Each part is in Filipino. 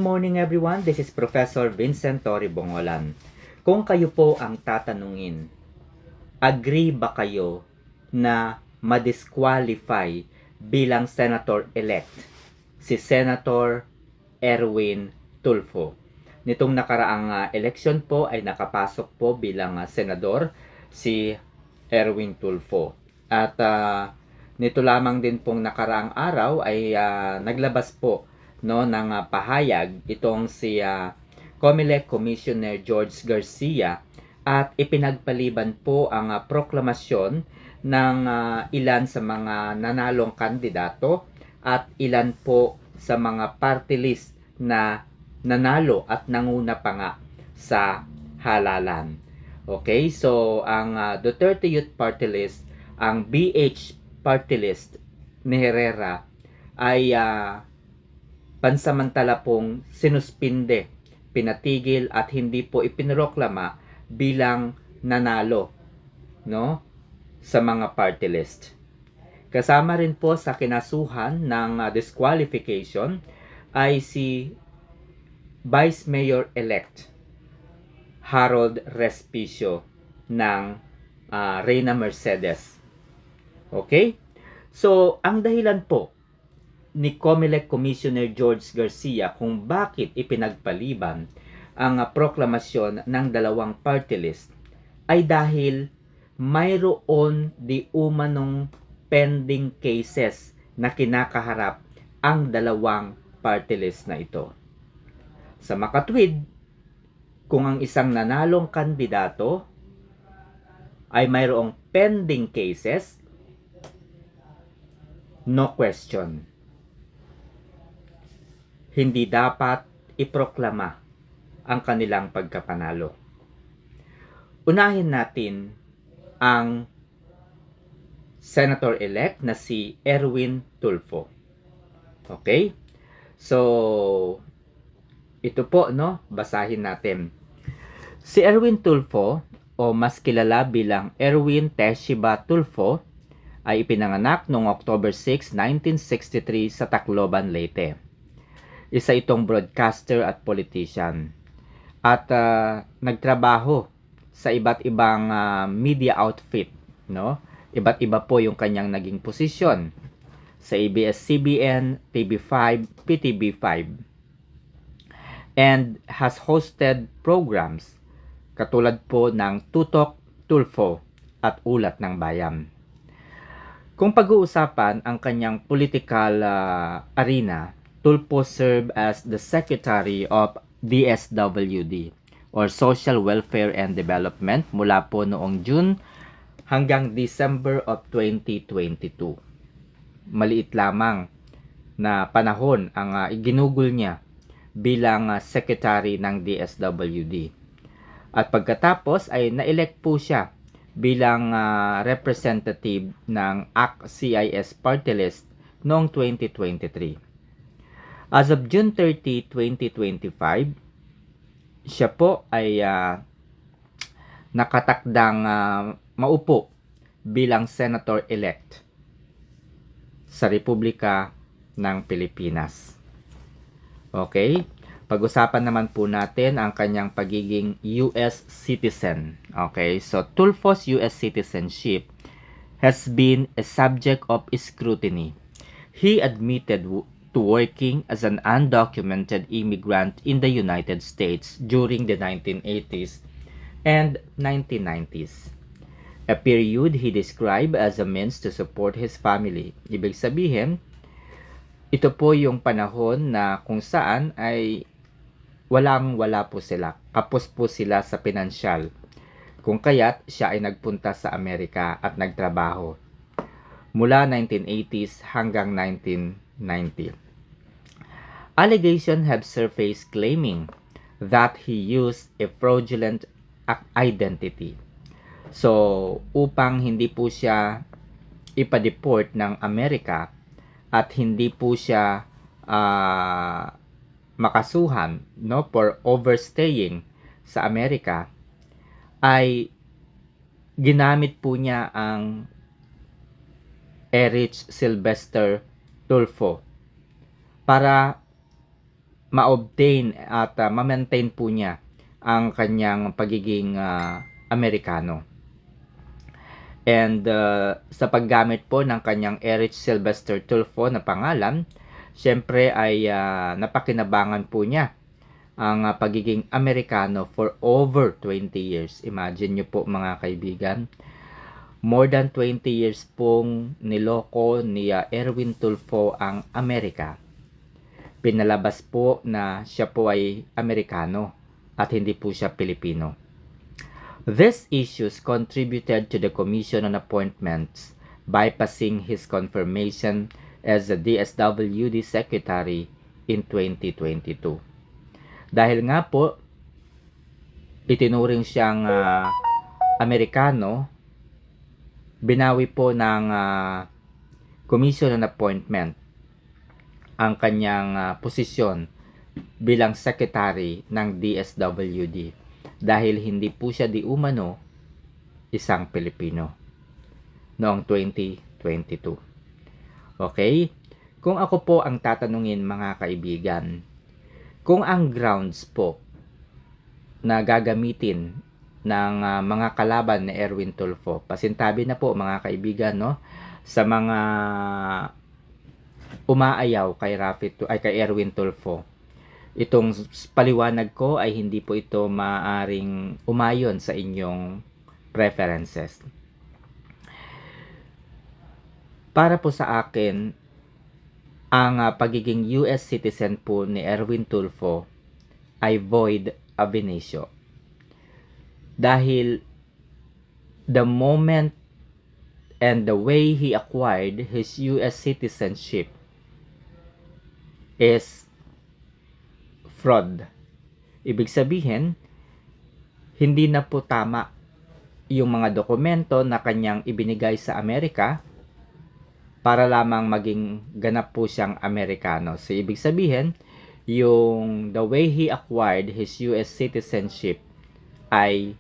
morning everyone, this is Professor Vincent Torre Bongolan. Kung kayo po ang tatanungin, agree ba kayo na ma-disqualify bilang Senator-elect si Senator Erwin Tulfo? Nitong nakaraang election po ay nakapasok po bilang senador si Erwin Tulfo. At nito lamang din pong nakaraang araw ay naglabas po ng pahayag itong si COMELEC Commissioner George Garcia at ipinagpaliban po ang proklamasyon ng ilan sa mga nanalong kandidato at ilan po sa mga party list na nanalo at nanguna pa nga sa halalan. Okay, so ang Duterte Youth Party List, ang BH Party List ni Herrera ay pansamantala pong sinuspinde, pinatigil at hindi po ipinroklama bilang nanalo sa mga party list. Kasama rin po sa kinasuhan ng disqualification ay si Vice Mayor-elect Harold Respicio ng Reyna Mercedes. Okay? So, ang dahilan po ni COMELEC Commissioner George Garcia kung bakit ipinagpaliban ang proklamasyon ng dalawang party list ay dahil mayroon di umanong pending cases na kinakaharap ang dalawang party list na ito. Sa makatwid, kung ang isang nanalong kandidato ay mayroong pending cases, no question, hindi dapat iproklama ang kanilang pagkapanalo. Unahin natin ang Senator-elect na si Erwin Tulfo. Okay? So, ito po, basahin natin. Si Erwin Tulfo, o mas kilala bilang Erwin Teshiba Tulfo, ay ipinanganak noong October 6, 1963 sa Tacloban, Leyte. Isa itong broadcaster at politician. At nagtrabaho sa iba't ibang media outfit, Iba't iba po yung kanyang naging posisyon sa ABS-CBN, TV5, PTV5. And has hosted programs katulad po ng Tutok, Tulfo at Ulat ng Bayan. Kung pag-uusapan ang kanyang political arena, Tulfo served as the Secretary of DSWD or Social Welfare and Development mula po noong June hanggang December of 2022. Maliit lamang na panahon ang iginugol niya bilang Secretary ng DSWD. At pagkatapos ay na-elect po siya bilang representative ng ACT-CIS Party List noong 2023. As of June 30, 2025, siya po ay nakatakdang maupo bilang Senator-elect sa Republika ng Pilipinas. Okay? Pag-usapan naman po natin ang kanyang pagiging US citizen. Okay? So, Tulfo's US citizenship has been a subject of scrutiny. He admitted to working as an undocumented immigrant in the United States during the 1980s and 1990s. A period he described as a means to support his family. Ibig sabihin, ito po yung panahon na kung saan ay walang-wala po sila. Kapos po sila sa pinansyal. Kung kaya't siya ay nagpunta sa Amerika at nagtrabaho mula 1980s hanggang 1990. Allegations have surfaced claiming that he used a fraudulent identity. So, upang hindi po siya ipa-deport ng Amerika at hindi po siya makasuhan for overstaying sa Amerika, ay ginamit po niya ang Erich Sylvester Tulfo para ma-obtain at ma-maintain po niya ang kanyang pagiging Amerikano. And sa paggamit po ng kanyang Erich Sylvester Tulfo na pangalan, syempre ay napakinabangan po niya ang pagiging Amerikano for over 20 years. Imagine nyo po mga kaibigan, more than 20 years pong niloko ni Erwin Tulfo ang Amerika. Pinalabas po na siya po ay Amerikano at hindi po siya Pilipino. These issues contributed to the Commission on Appointments bypassing his confirmation as the DSWD Secretary in 2022. Dahil nga po, itinuring siyang Amerikano, binawi po ng Commission on Appointment ang kanyang posisyon bilang Secretary ng DSWD dahil hindi po siya di umano isang Pilipino noong 2022. Okay? Kung ako po ang tatanungin mga kaibigan, kung ang grounds po na gagamitin ng mga kalaban ni Erwin Tulfo, pasintabi na po mga kaibigan, no, sa mga umaayaw kay Erwin Tulfo, itong paliwanag ko ay hindi po ito maaring umayon sa inyong preferences. Para po sa akin, ang pagiging US citizen po ni Erwin Tulfo ay void ab initio. Dahil the moment and the way he acquired his US citizenship is fraud. Ibig sabihin, hindi na po tama yung mga dokumento na kanyang ibinigay sa Amerika para lamang maging ganap po siyang Amerikano. So, ibig sabihin, yung the way he acquired his US citizenship ay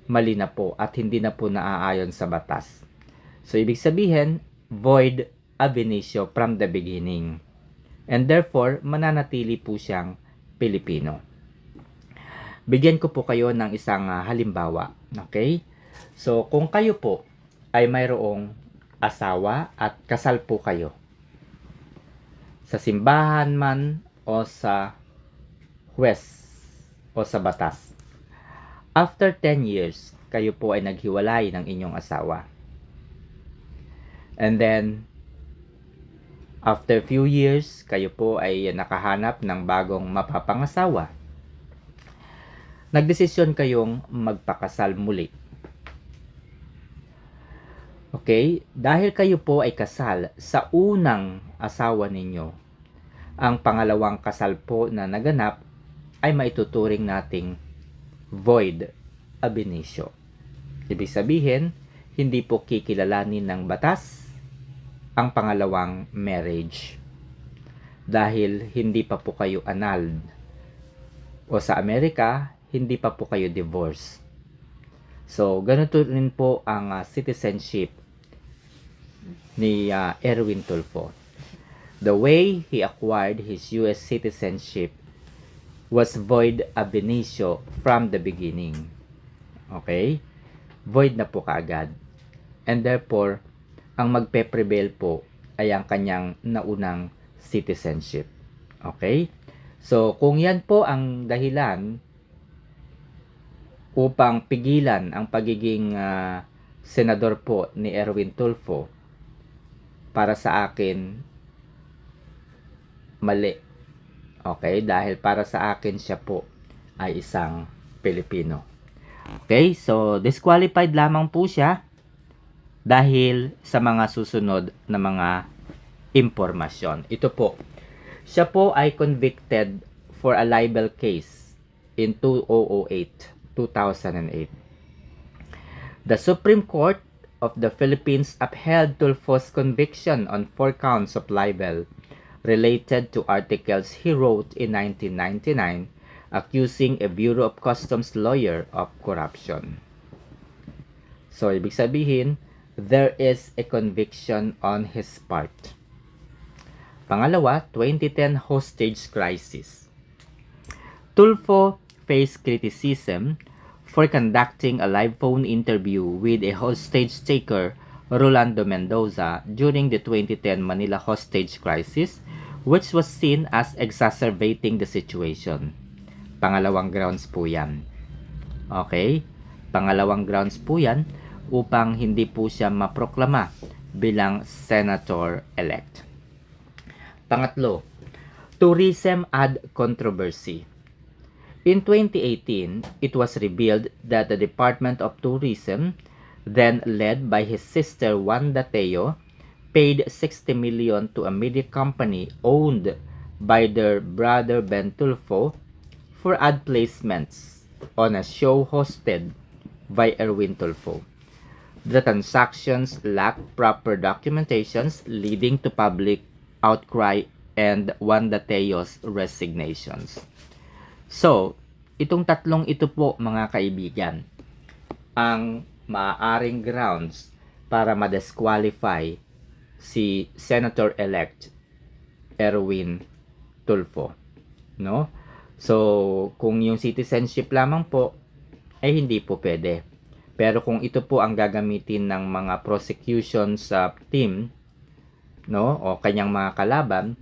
mali na po at hindi na po naaayon sa batas. So, ibig sabihin, void ab initio from the beginning. And therefore, mananatili po siyang Pilipino. Bigyan ko po kayo ng isang halimbawa. Okay? So, kung kayo po ay mayroong asawa at kasal po kayo, sa simbahan man o sa huwes o sa batas, after 10 years, kayo po ay naghiwalay ng inyong asawa. And then, after few years, kayo po ay nakahanap ng bagong mapapangasawa. Nagdesisyon kayong magpakasal muli. Okay? Dahil kayo po ay kasal sa unang asawa ninyo, ang pangalawang kasal po na naganap ay maituturing nating void ab initio. Ibig sabihin, hindi po kikilalanin ng batas ang pangalawang marriage dahil hindi pa po kayo annulled, o sa Amerika hindi pa po kayo divorce. So ganito rin po ang citizenship ni Erwin Tulfo. The way he acquired his US citizenship was void ab initio from the beginning. Okay? Void na po kaagad. And therefore, ang magpe-prevail po ay ang kanyang naunang citizenship. Okay? So, kung yan po ang dahilan upang pigilan ang pagiging senador po ni Erwin Tulfo, para sa akin, mali. Okay? Dahil para sa akin siya po ay isang Pilipino. Okay? So, disqualified lamang po siya dahil sa mga susunod na mga impormasyon. Ito po, siya po ay convicted for a libel case in 2008. The Supreme Court of the Philippines upheld Tulfo's conviction on 4 counts of libel related to articles he wrote in 1999 accusing a Bureau of Customs lawyer of corruption. So, ibig sabihin, there is a conviction on his part. Pangalawa, 2010 hostage crisis. Tulfo faced criticism for conducting a live phone interview with a hostage taker, Rolando Mendoza, during the 2010 Manila hostage crisis, which was seen as exacerbating the situation. Pangalawang grounds po yan. Okay? Pangalawang grounds po yan upang hindi po siya maproklama bilang senator-elect. Pangatlo, tourism ad controversy. In 2018, it was revealed that the Department of Tourism, then led by his sister Wanda Teo, paid 60 million to a media company owned by their brother Ben Tulfo for ad placements on a show hosted by Erwin Tulfo. The transactions lacked proper documentations, leading to public outcry and Wanda Teo's resignations. So, itong tatlong ito po mga kaibigan, ang maaaring grounds para ma-disqualify si Senator-elect Erwin Tulfo, no? So, kung yung citizenship lamang po, ay hindi po pwede. Pero kung ito po ang gagamitin ng mga prosecution sa team, no, o kanyang mga kalaban,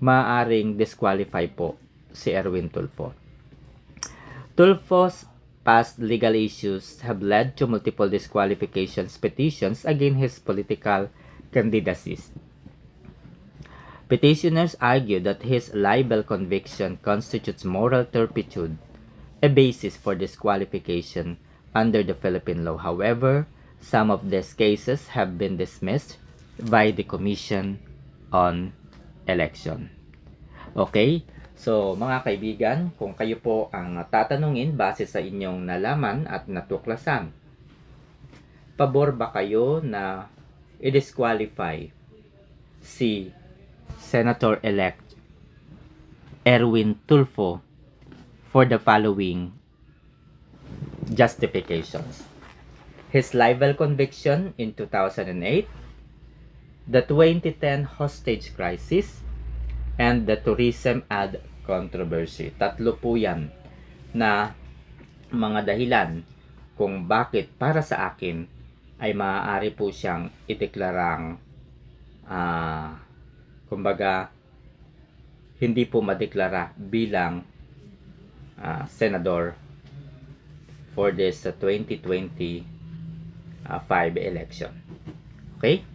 maaaring disqualify po si Erwin Tulfo. Tulfo's past legal issues have led to multiple disqualifications petitions against his political candidacies. Petitioners argue that his libel conviction constitutes moral turpitude, a basis for disqualification under the Philippine law. However, some of these cases have been dismissed by the Commission on Election. Okay? So, mga kaibigan, kung kayo po ang tatanungin base sa inyong nalaman at natuklasan, pabor ba kayo na i-disqualify si Senator-elect Erwin Tulfo for the following justifications? His libel conviction in 2008, the 2010 hostage crisis, and the tourism ad controversy. Tatlo po yan na mga dahilan kung bakit para sa akin ay maaari po siyang ideklarang kumbaga hindi po madeklara bilang senador for this 2025 election. Okay?